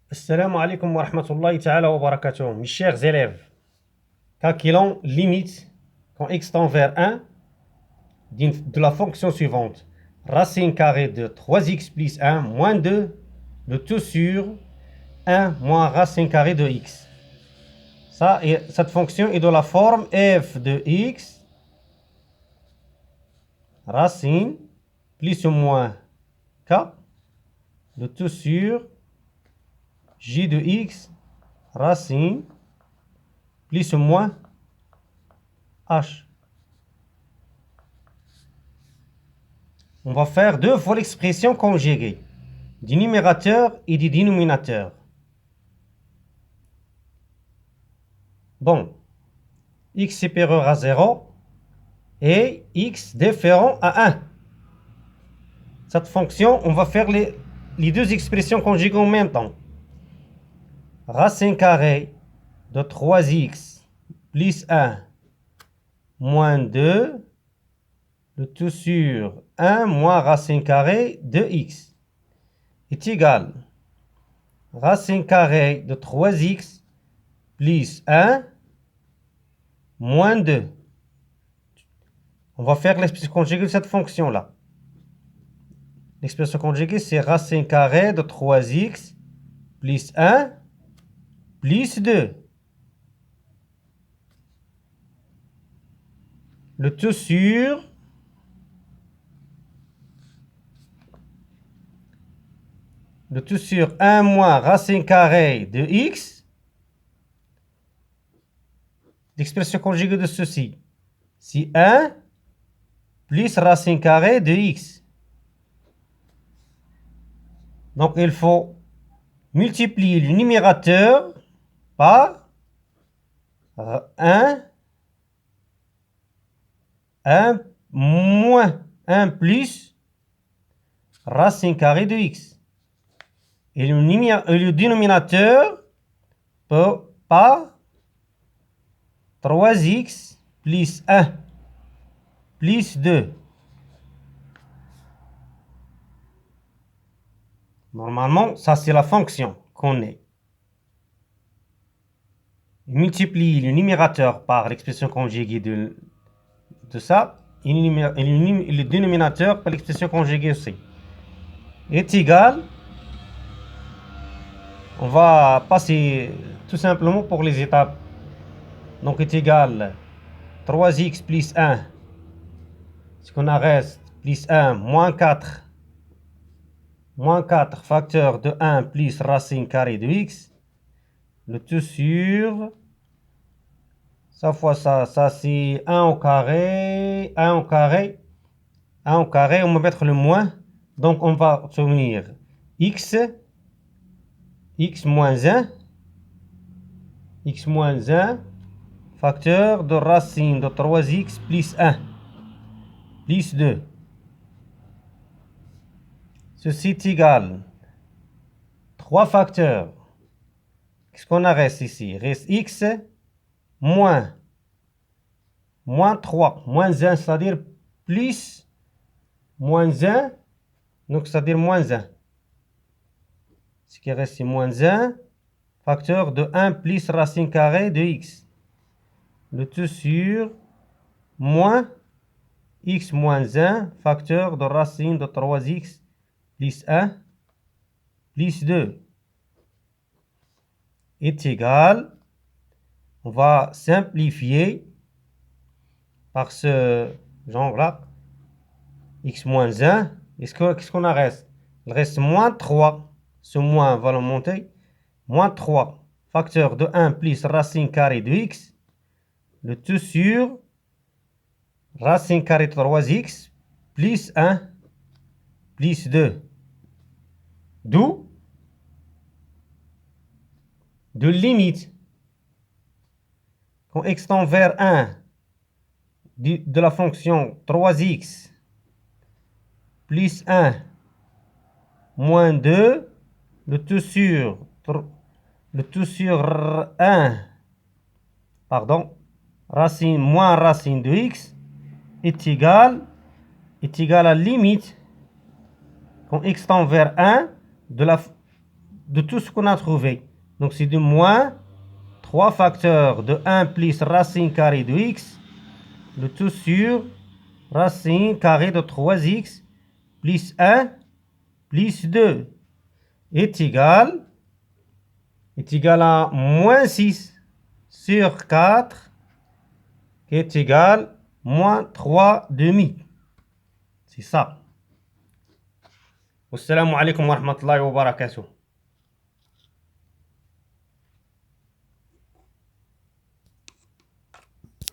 Assalamu alaikum wa rahmatullahi ta'ala wa barakatuh. Mes chers élèves, calculons limite quand x tend vers 1 de la fonction suivante. Racine carrée de 3x plus 1 moins 2, le tout sur 1 moins racine carrée de x. Cette fonction est de la forme f de x racine plus ou moins k, le tout sur j de x racine plus ou moins h. On va faire deux fois l'expression conjuguée du numérateur et du dénominateur. Bon, x supérieur à 0 et x différent à 1. Cette fonction, on va faire les deux expressions conjuguées en même temps. Racine carrée de 3x plus 1 moins 2, le tout sur 1 moins racine carrée de x est égal racine carrée de 3x plus 1 moins 2. On va faire l'expression conjuguée de cette fonction-là. L'expression conjuguée, c'est racine carrée de 3x plus 1 plus 2. Le tout sur le tout sur 1 moins racine carrée de x. L'expression conjuguée de ceci, c'est 1 plus racine carrée de x. Donc, il faut multiplier le numérateur par 1 moins 1 plus racine carrée de x. Et le dénominateur par 3x plus 1 plus 2. Normalement, ça c'est la fonction qu'on est. Multiplie le numérateur par l'expression conjuguée de ça, et le dénominateur par l'expression conjuguée aussi. Est égal, on va passer tout simplement pour les étapes. Donc est égal 3x plus 1, ce qu'on a reste, plus 1, moins 4 facteur de 1 plus racine carrée de x, le tout sur, ça fois ça c'est 1 au carré, on va mettre le moins, donc on va obtenir x moins 1, facteur de racine de 3x plus 1, plus 2. Ceci est égal 3 facteurs. Qu'est-ce qu'on a reste ici? Reste x moins 3, moins 1, c'est-à-dire plus moins 1, donc c'est-à-dire moins 1. Ce qui reste, c'est moins 1, facteur de 1 plus racine carrée de x. Le tout sur moins x moins 1, facteur de racine de 3x plus 1 plus 2 est égal, on va simplifier par ce genre-là, x moins 1, qu'est-ce qu'on a reste? Il reste moins 3, ce moins va le monter, moins 3, facteur de 1 plus racine carrée de x, le tout sur racine carrée de 3x plus 1 plus 2. D'où de limite quand x tend vers 1 de la fonction 3x plus 1 moins 2, le tout sur 1, racine moins racine de x est égal à limite quand x tend vers 1 de de tout ce qu'on a trouvé. Donc c'est du moins 3 facteurs de 1 plus racine carrée de x, le tout sur racine carrée de 3x plus 1 plus 2 est égal à moins 6 sur 4 qui est égal à moins 3 demi. C'est ça. Wassalamu alaikum wa rahmatullahi wa barakatuh.